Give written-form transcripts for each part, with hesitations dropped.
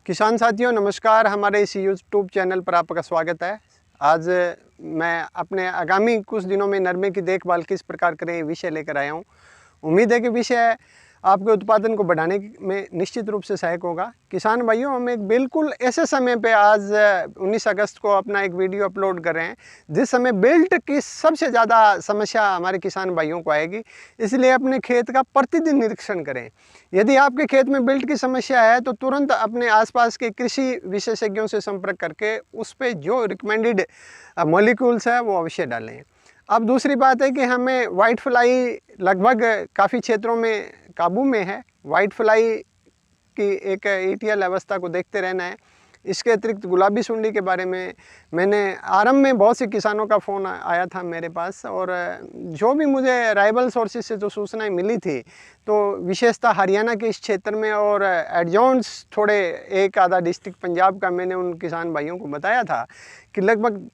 किसान साथियों नमस्कार। हमारे इस यूट्यूब चैनल पर आपका स्वागत है। आज मैं अपने आगामी कुछ दिनों में नरमे की देखभाल किस प्रकार करें ये विषय लेकर आया हूँ। उम्मीद है कि विषय आपके उत्पादन को बढ़ाने में निश्चित रूप से सहायक होगा। किसान भाइयों, हम एक बिल्कुल ऐसे समय पे आज 19 अगस्त को अपना एक वीडियो अपलोड कर रहे हैं जिस समय बिल्ट की सबसे ज़्यादा समस्या हमारे किसान भाइयों को आएगी। इसलिए अपने खेत का प्रतिदिन निरीक्षण करें। यदि आपके खेत में बिल्ट की समस्या है तो तुरंत अपने आसपास के कृषि विशेषज्ञों से संपर्क करके उस पर जो रिकमेंडेड मॉलिक्यूल्स है वो अवश्य डालें। अब दूसरी बात है कि हमें वाइट फ्लाई लगभग काफ़ी क्षेत्रों में काबू में है। वाइट फ्लाई की एक ईटीएल अवस्था को देखते रहना है। इसके अतिरिक्त गुलाबी सुंडी के बारे में मैंने आरंभ में बहुत से किसानों का फ़ोन आया था मेरे पास, और जो भी मुझे राइवल सोर्सेज से जो सूचनाएं मिली थी तो विशेषतः हरियाणा के इस क्षेत्र में और एडजॉन्स थोड़े एक आधा डिस्ट्रिक्ट पंजाब का मैंने उन किसान भाइयों को बताया था कि लगभग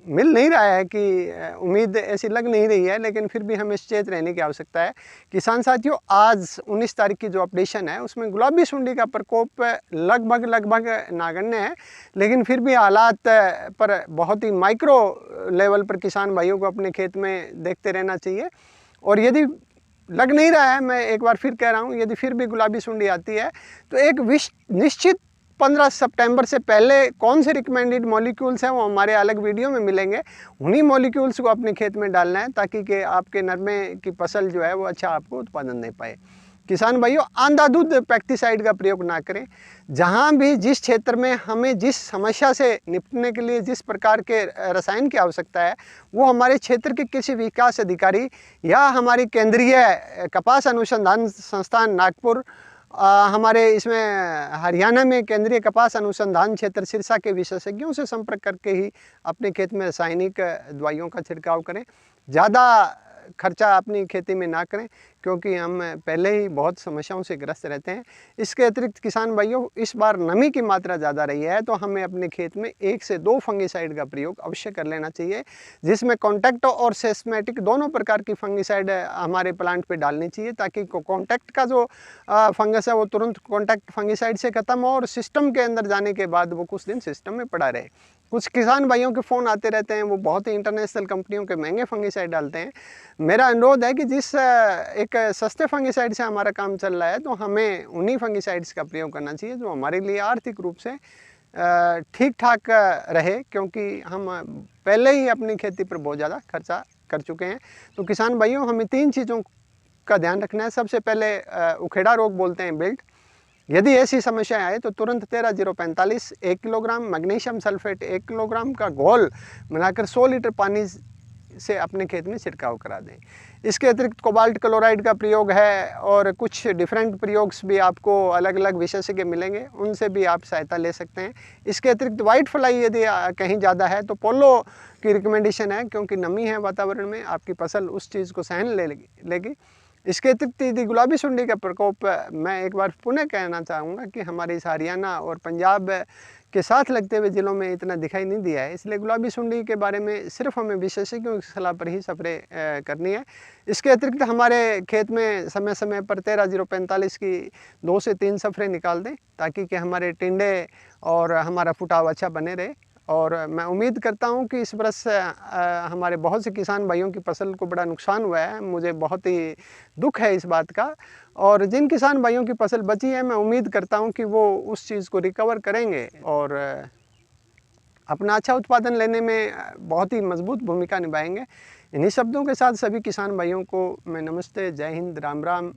मिल नहीं रहा है, कि उम्मीद ऐसी लग नहीं रही है, लेकिन फिर भी हमें सचेत रहने की आवश्यकता है। किसान साथियों, आज 19 तारीख की जो अपडेशन है उसमें गुलाबी सुंडी का प्रकोप लगभग नगण्य है, लेकिन फिर भी हालात पर बहुत ही माइक्रो लेवल पर किसान भाइयों को अपने खेत में देखते रहना चाहिए। और यदि लग नहीं रहा है, मैं एक बार फिर कह रहा हूँ, यदि फिर भी गुलाबी सुंडी आती है तो एक निश्चित 15 सितंबर से पहले कौन से रिकमेंडेड मॉलिक्यूल्स हैं वो हमारे अलग वीडियो में मिलेंगे। उन्हीं मॉलिक्यूल्स को अपने खेत में डालना है ताकि कि आपके नरमे की फसल जो है वो अच्छा आपको उत्पादन दे पाए। किसान भाइयों, अंधाधुंध पेस्टिसाइड का प्रयोग ना करें। जहां भी जिस क्षेत्र में हमें जिस समस्या से निपटने के लिए जिस प्रकार के रसायन की आवश्यकता है वो हमारे क्षेत्र के कृषि विकास अधिकारी या हमारी केंद्रीय कपास अनुसंधान संस्थान नागपुर, हमारे इसमें हरियाणा में केंद्रीय कपास अनुसंधान क्षेत्र सिरसा के विशेषज्ञों से संपर्क करके ही अपने खेत में रासायनिक दवाइयों का छिड़काव करें। ज़्यादा खर्चा अपनी खेती में ना करें, क्योंकि हम पहले ही बहुत समस्याओं से ग्रस्त रहते हैं। इसके अतिरिक्त किसान भाइयों, इस बार नमी की मात्रा ज़्यादा रही है तो हमें अपने खेत में 1 से 2 फंगिसाइड का प्रयोग अवश्य कर लेना चाहिए, जिसमें कॉन्टैक्ट और सिस्टेमेटिक दोनों प्रकार की फंगिसाइड हमारे प्लांट पे डालनी चाहिए, ताकि कॉन्टैक्ट का जो फंगस है वो तुरंत कॉन्टैक्ट फंगिसाइड से खत्म हो और सिस्टम के अंदर जाने के बाद वो कुछ दिन सिस्टम में पड़ा रहे। कुछ किसान भाइयों के फ़ोन आते रहते हैं, वो बहुत ही इंटरनेशनल कंपनियों के महंगे फंगिसाइड डालते हैं। मेरा अनुरोध है कि जिस एक सस्ते फंगिसाइड से हमारा काम चल रहा है तो हमें उन्हीं फंगिसाइड्स का प्रयोग करना चाहिए जो हमारे लिए आर्थिक रूप से ठीक ठाक रहे, क्योंकि हम पहले ही अपनी खेती पर बहुत ज़्यादा खर्चा कर चुके हैं। तो किसान भाइयों, हमें 3 चीज़ों का ध्यान रखना है। सबसे पहले उखेड़ा रोग बोलते हैं बिल्ट। यदि ऐसी समस्या आए तो तुरंत 13-045 1 किलोग्राम मैग्नीशियम सल्फेट 1 किलोग्राम का घोल मिलाकर 100 लीटर पानी से अपने खेत में छिड़काव करा दें। इसके अतिरिक्त कोबाल्ट क्लोराइड का प्रयोग है और कुछ डिफरेंट प्रयोग्स भी आपको अलग अलग विशेषज्ञ मिलेंगे, उनसे भी आप सहायता ले सकते हैं। इसके अतिरिक्त वाइट फ्लाई यदि कहीं ज़्यादा है तो पोलो की रिकमेंडेशन है, क्योंकि नमी है वातावरण में, आपकी फसल उस चीज़ को सहन लेगी। इसके अतिरिक्त यदि गुलाबी सुंडी का प्रकोप, मैं एक बार पुनः कहना चाहूँगा कि हमारे इस हरियाणा और पंजाब के साथ लगते हुए ज़िलों में इतना दिखाई नहीं दिया है, इसलिए गुलाबी सुंडी के बारे में सिर्फ हमें विशेषज्ञों की सलाह पर ही स्प्रे करनी है। इसके अतिरिक्त हमारे खेत में समय समय पर 13-045 की 2 से 3 स्प्रे निकाल दें, ताकि कि हमारे टिंडे और हमारा फुटाव अच्छा बने रहे। और मैं उम्मीद करता हूं कि इस बरस हमारे बहुत से किसान भाइयों की फसल को बड़ा नुकसान हुआ है। मुझे बहुत ही दुख है इस बात का, और जिन किसान भाइयों की फसल बची है मैं उम्मीद करता हूं कि वो उस चीज़ को रिकवर करेंगे और अपना अच्छा उत्पादन लेने में बहुत ही मजबूत भूमिका निभाएंगे। इन्हीं शब्दों के साथ सभी किसान भाइयों को मैं नमस्ते, जय हिंद, राम राम।